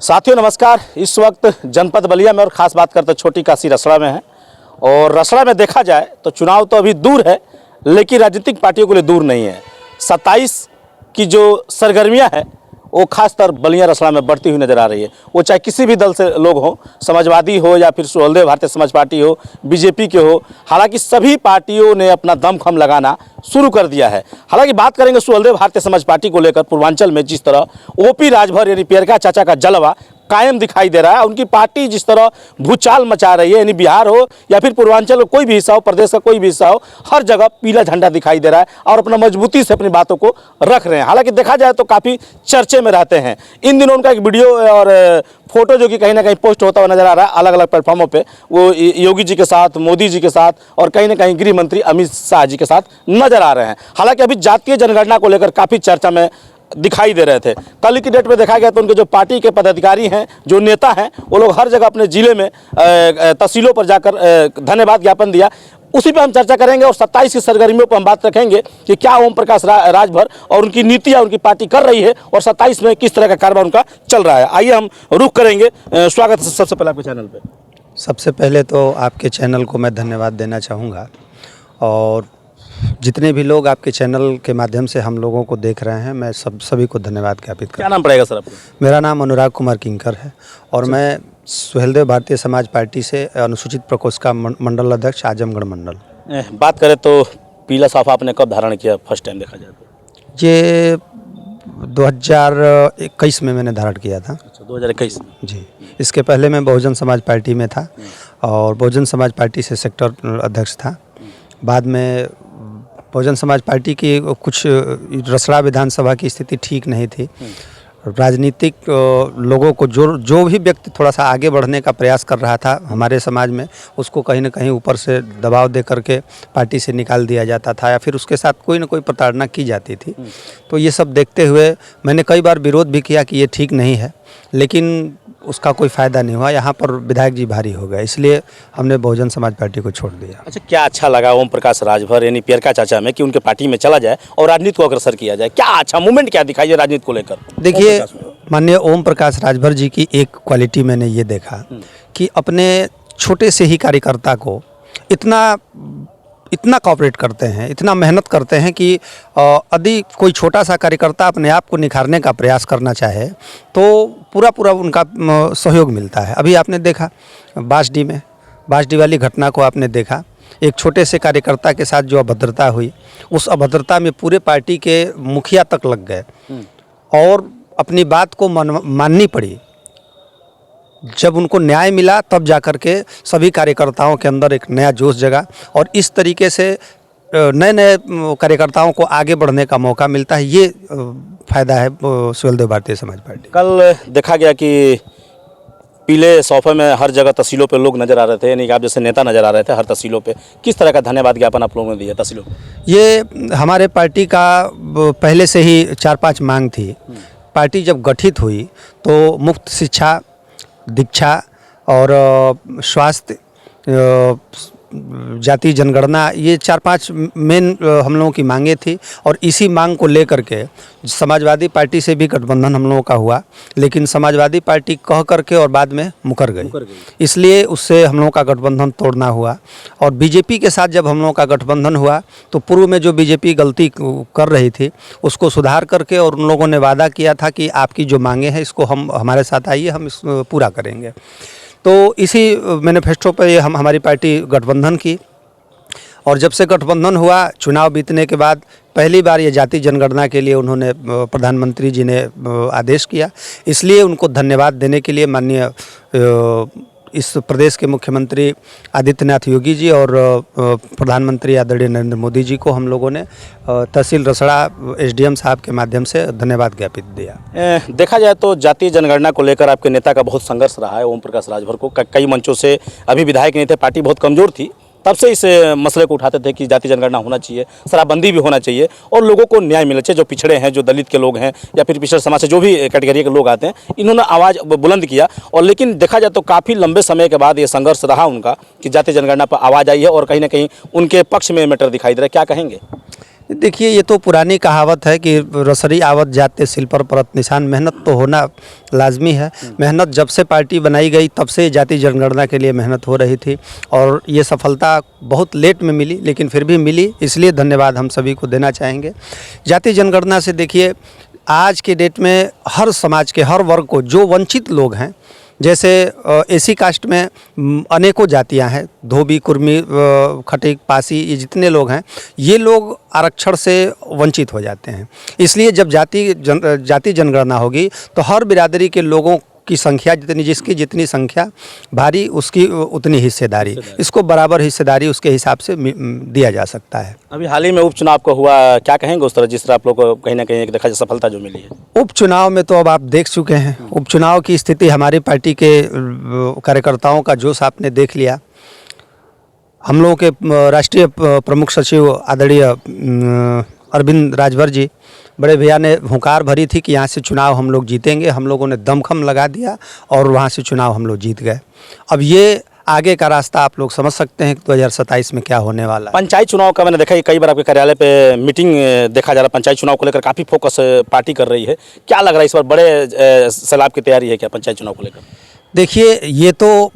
साथियों नमस्कार। इस वक्त जनपद बलिया में और ख़ास बात करते छोटी काशी रसड़ा में है। और रसड़ा में देखा जाए तो चुनाव तो अभी दूर है, लेकिन राजनीतिक पार्टियों के लिए दूर नहीं है। 27 की जो सरगर्मियां हैं वो खासतर बलिया रसड़ा में बढ़ती हुई नज़र आ रही है। वो चाहे किसी भी दल से लोग हों, समाजवादी हो या फिर सुहेलदेव भारतीय समाज पार्टी हो, बीजेपी के हो, हालांकि सभी पार्टियों ने अपना दमखम लगाना शुरू कर दिया है। हालांकि बात करेंगे सुहेलदेव भारतीय समाज पार्टी को लेकर, पूर्वांचल में जिस तरह ओपी राजभर यानी प्रियंका चाचा का जलवा कायम दिखाई दे रहा है, उनकी पार्टी जिस तरह भूचाल मचा रही है, यानी बिहार हो या फिर पूर्वांचल का कोई भी हिस्सा हो, प्रदेश का कोई भी हिस्सा हो, हर जगह पीला झंडा दिखाई दे रहा है और अपना मजबूती से अपनी बातों को रख रहे हैं। हालांकि देखा जाए तो काफ़ी चर्चे में रहते हैं। इन दिनों उनका एक वीडियो और फोटो जो कि कहीं ना कहीं पोस्ट होता हुआ नजर आ रहा है अलग अलग प्लेटफॉर्मों पे, वो योगी जी के साथ, मोदी जी के साथ और कहीं ना कहीं गृह मंत्री अमित शाह जी के साथ नजर आ रहे हैं। हालांकि अभी जातीय जनगणना को लेकर काफ़ी चर्चा में दिखाई दे रहे थे। कल की डेट में देखा गया तो उनके जो पार्टी के पदाधिकारी हैं, जो नेता हैं, वो लोग हर जगह अपने ज़िले में तहसीलों पर जाकर धन्यवाद ज्ञापन दिया। उसी पर हम चर्चा करेंगे और 27 की सरगर्मियों पर हम बात रखेंगे कि क्या ओम प्रकाश राजभर और उनकी नीतियाँ उनकी पार्टी कर रही है और 27 में किस तरह का कारोबार उनका चल रहा है। आइए हम रुख करेंगे। स्वागत है सबसे पहले आपके चैनल पर। सबसे पहले तो आपके चैनल को मैं धन्यवाद देना चाहूँगा और जितने भी लोग आपके चैनल के माध्यम से हम लोगों को देख रहे हैं, मैं सभी को धन्यवाद ज्ञापित करता हूं। क्या नाम पड़ेगा सर आपको? मेरा नाम अनुराग कुमार किंकर है और मैं सुहेलदेव भारतीय समाज पार्टी से अनुसूचित प्रकोष्ठ का मंडल अध्यक्ष आजमगढ़ मंडल। बात करें तो पीला साफा आपने कब धारण किया फर्स्ट टाइम देखा जाए तो? ये 2021 में मैंने धारण किया था। अच्छा, 2021 जी। इसके पहले मैं बहुजन समाज पार्टी में था और बहुजन समाज पार्टी से सेक्टर अध्यक्ष था। बाद में बहुजन समाज पार्टी की कुछ रसड़ा विधानसभा की स्थिति ठीक नहीं थी। राजनीतिक लोगों को जो भी व्यक्ति थोड़ा सा आगे बढ़ने का प्रयास कर रहा था हमारे समाज में, उसको कहीं ना कहीं ऊपर से दबाव दे करके पार्टी से निकाल दिया जाता था या फिर उसके साथ कोई ना कोई प्रताड़ना की जाती थी। तो ये सब देखते हुए मैंने कई बार विरोध भी किया कि ये ठीक नहीं है, लेकिन उसका कोई फ़ायदा नहीं हुआ। यहाँ पर विधायक जी भारी हो गए, इसलिए हमने बहुजन समाज पार्टी को छोड़ दिया। अच्छा, क्या अच्छा लगा ओम प्रकाश राजभर यानी प्रियंका चाचा में कि उनके पार्टी में चला जाए और राजनीति को अग्रसर किया जाए? क्या अच्छा मूवमेंट क्या दिखाई है राजनीति को लेकर? देखिए, माननीय ओम प्रकाश राजभर जी की एक क्वालिटी मैंने ये देखा कि अपने छोटे से ही कार्यकर्ता को इतना कॉपरेट करते हैं, इतना मेहनत करते हैं कि यदि कोई छोटा सा कार्यकर्ता अपने आप को निखारने का प्रयास करना चाहे तो पूरा उनका सहयोग मिलता है। अभी आपने देखा बासडी वाली घटना को आपने देखा, एक छोटे से कार्यकर्ता के साथ जो अभद्रता हुई, उस अभद्रता में पूरे पार्टी के मुखिया तक लग गए और अपनी बात को माननी पड़ी। जब उनको न्याय मिला तब जाकर के सभी कार्यकर्ताओं के अंदर एक नया जोश जगा और इस तरीके से नए कार्यकर्ताओं को आगे बढ़ने का मौका मिलता है। ये फायदा है सुहेलदेव भारतीय समाज पार्टी। कल देखा गया कि पीले सोफे में हर जगह तहसीलों पे लोग नजर आ रहे थे, यानी कि आप जैसे नेता नजर आ रहे थे हर तहसीलों पे। किस तरह का धन्यवाद ज्ञापन आप लोगों ने दिया तहसीलों को? ये हमारे पार्टी का पहले से ही 4-5 मांग थी। पार्टी जब गठित हुई तो मुफ्त शिक्षा, दीक्षा और स्वास्थ्य, जाति जनगणना, ये 4-5 मेन हम लोगों की मांगे थी और इसी मांग को लेकर के समाजवादी पार्टी से भी गठबंधन हम लोगों का हुआ, लेकिन समाजवादी पार्टी कह करके और बाद में मुकर गई। इसलिए उससे हम लोगों का गठबंधन तोड़ना हुआ और बीजेपी के साथ जब हम लोगों का गठबंधन हुआ तो पूर्व में जो बीजेपी गलती कर रही थी उसको सुधार करके और उन लोगों ने वादा किया था कि आपकी जो मांगे हैं इसको हम हमारे साथ आइए, हम इस पूरा करेंगे। तो इसी मैनिफेस्टो पर ये हमारी पार्टी गठबंधन की और जब से गठबंधन हुआ, चुनाव बीतने के बाद पहली बार ये जाति जनगणना के लिए उन्होंने प्रधानमंत्री जी ने आदेश किया। इसलिए उनको धन्यवाद देने के लिए माननीय इस प्रदेश के मुख्यमंत्री आदित्यनाथ योगी जी और प्रधानमंत्री आदरणीय नरेंद्र मोदी जी को हम लोगों ने तहसील रसड़ा एसडीएम साहब के माध्यम से धन्यवाद ज्ञापित दिया। देखा जाए तो जातीय जनगणना को लेकर आपके नेता का बहुत संघर्ष रहा है ओम प्रकाश राजभर को। कई मंचों से अभी विधायक नहीं थे, पार्टी बहुत कमज़ोर थी, तब से इस मसले को उठाते थे कि जाति जनगणना होना चाहिए, शराबबंदी भी होना चाहिए और लोगों को न्याय मिलना चाहिए। जो पिछड़े हैं, जो दलित के लोग हैं या फिर पिछड़े समाज से जो भी कैटेगरी के लोग आते हैं, इन्होंने आवाज़ बुलंद किया। और लेकिन देखा जाए तो काफ़ी लंबे समय के बाद ये संघर्ष रहा उनका कि जाति जनगणना पर आवाज़ आई है और कहीं ना कहीं उनके पक्ष में मैटर दिखाई दे रहा है। क्या कहेंगे? देखिए, ये तो पुरानी कहावत है कि रसरी आवत जाते सिल पर परत निशान। मेहनत तो होना लाजमी है। मेहनत जब से पार्टी बनाई गई तब से जाति जनगणना के लिए मेहनत हो रही थी और ये सफलता बहुत लेट में मिली, लेकिन फिर भी मिली, इसलिए धन्यवाद हम सभी को देना चाहेंगे। जाति जनगणना से देखिए, आज के डेट में हर समाज के हर वर्ग को, जो वंचित लोग हैं, जैसे एसी कास्ट में अनेकों जातियां हैं, धोबी, कुर्मी, खटीक, पासी, ये जितने लोग हैं, ये लोग आरक्षण से वंचित हो जाते हैं। इसलिए जब जाति जनगणना होगी तो हर बिरादरी के लोगों की संख्या जिसकी जितनी संख्या भारी, उसकी उतनी हिस्सेदारी, इसको बराबर हिस्सेदारी उसके हिसाब से दिया जा सकता है। अभी हाल ही में उपचुनाव को हुआ, क्या कहेंगे उस तरह जिस तरह आप लोग को कहीं ना कहीं एक देखा जाए सफलता जो मिली है? उपचुनाव में तो अब आप देख चुके हैं, उपचुनाव की स्थिति हमारी पार्टी के कार्यकर्ताओं का जोश आपने देख लिया। हम लोगों के राष्ट्रीय प्रमुख सचिव आदरणीय अरविंद राजभर जी, बड़े भैया ने हुंकार भरी थी कि यहाँ से चुनाव हम लोग जीतेंगे। हम लोगों ने दमखम लगा दिया और वहाँ से चुनाव हम लोग जीत गए। अब ये आगे का रास्ता आप लोग समझ सकते हैं कि 2027 में क्या होने वाला है। पंचायत चुनाव का मैंने देखा कि कई बार आपके कार्यालय पे मीटिंग देखा जा रहा है, पंचायत चुनाव को लेकर काफ़ी फोकस पार्टी कर रही है। क्या लग रहा है इस बार बड़े सैलाब की तैयारी है क्या पंचायत चुनाव को लेकर? देखिए, ये तो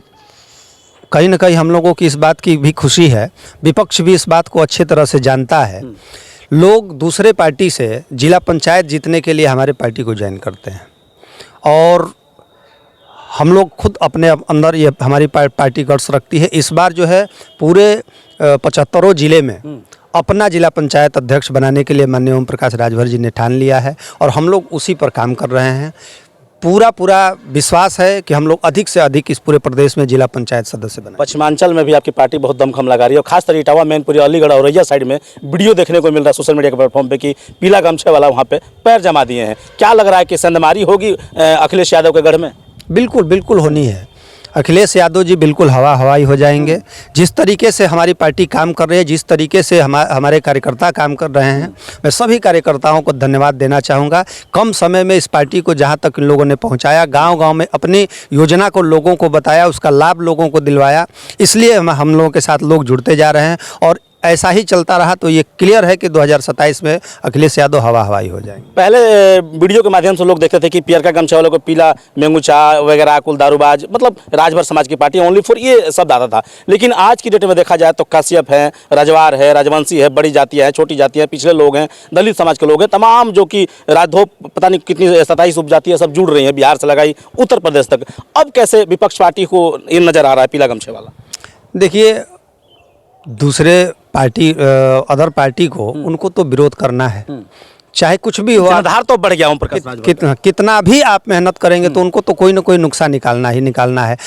कहीं ना कहीं हम लोगों की इस बात की भी खुशी है, विपक्ष भी इस बात को अच्छे तरह से जानता है। लोग दूसरे पार्टी से जिला पंचायत जीतने के लिए हमारे पार्टी को ज्वाइन करते हैं और हम लोग खुद अपने अंदर ये हमारी पार्टी गट्स रखती है। इस बार जो है पूरे 75 जिले में अपना जिला पंचायत अध्यक्ष बनाने के लिए माननीय ओम प्रकाश राजभर जी ने ठान लिया है और हम लोग उसी पर काम कर रहे हैं। पूरा विश्वास है कि हम लोग अधिक से अधिक इस पूरे प्रदेश में जिला पंचायत सदस्य बनाएं। पश्चिमांचल में भी आपकी पार्टी बहुत दमखम लगा रही है और खासतर इटावा, मैनपुरी, अलीगढ़, औरैया साइड में वीडियो देखने को मिल रहा है सोशल मीडिया के प्लेटफॉर्म पे कि पीला गमछे वाला वहाँ पे पैर जमा दिए हैं। क्या लग रहा है कि संदमारी होगी अखिलेश यादव के गढ़ में? बिल्कुल होनी है। अखिलेश यादव जी बिल्कुल हवाई हो जाएंगे। जिस तरीके से हमारी पार्टी काम कर रही है, जिस तरीके से हमारे कार्यकर्ता काम कर रहे हैं, मैं सभी कार्यकर्ताओं को धन्यवाद देना चाहूँगा। कम समय में इस पार्टी को जहाँ तक इन लोगों ने पहुँचाया, गांव-गांव में अपनी योजना को लोगों को बताया, उसका लाभ लोगों को दिलवाया, इसलिए हम लोगों के साथ लोग जुड़ते जा रहे हैं और ऐसा ही चलता रहा तो ये क्लियर है कि 2027 में अखिलेश यादव हवाई हो जाएंगे। पहले वीडियो के माध्यम से लोग देखते थे कि पियर का गमछा वालों को पीला मेंगूचा वगैरह, कुल दारूबाज, मतलब राजभर समाज की पार्टी ओनली फॉर ये शब्द आता था। लेकिन आज की डेट में देखा जाए तो काश्यप है, रजवार है, राजवंशी है, बड़ी जातियाँ हैं, छोटी जातियाँ हैं, पिछले लोग हैं, दलित समाज के लोग हैं, तमाम जो कि राजधोप पता नहीं कितनी 27 उपजातियाँ सब जुड़ रही हैं, बिहार से लगाई उत्तर प्रदेश तक। अब कैसे विपक्ष पार्टी को ये नज़र आ रहा है पीला गमछे वाला? देखिए, दूसरे पार्टी अदर पार्टी को उनको तो विरोध करना है, चाहे कुछ भी हो। आधार तो बढ़ गया ओम प्रकाश राजभर। कितना भी आप मेहनत करेंगे तो उनको तो कोई ना कोई नुकसान निकालना है।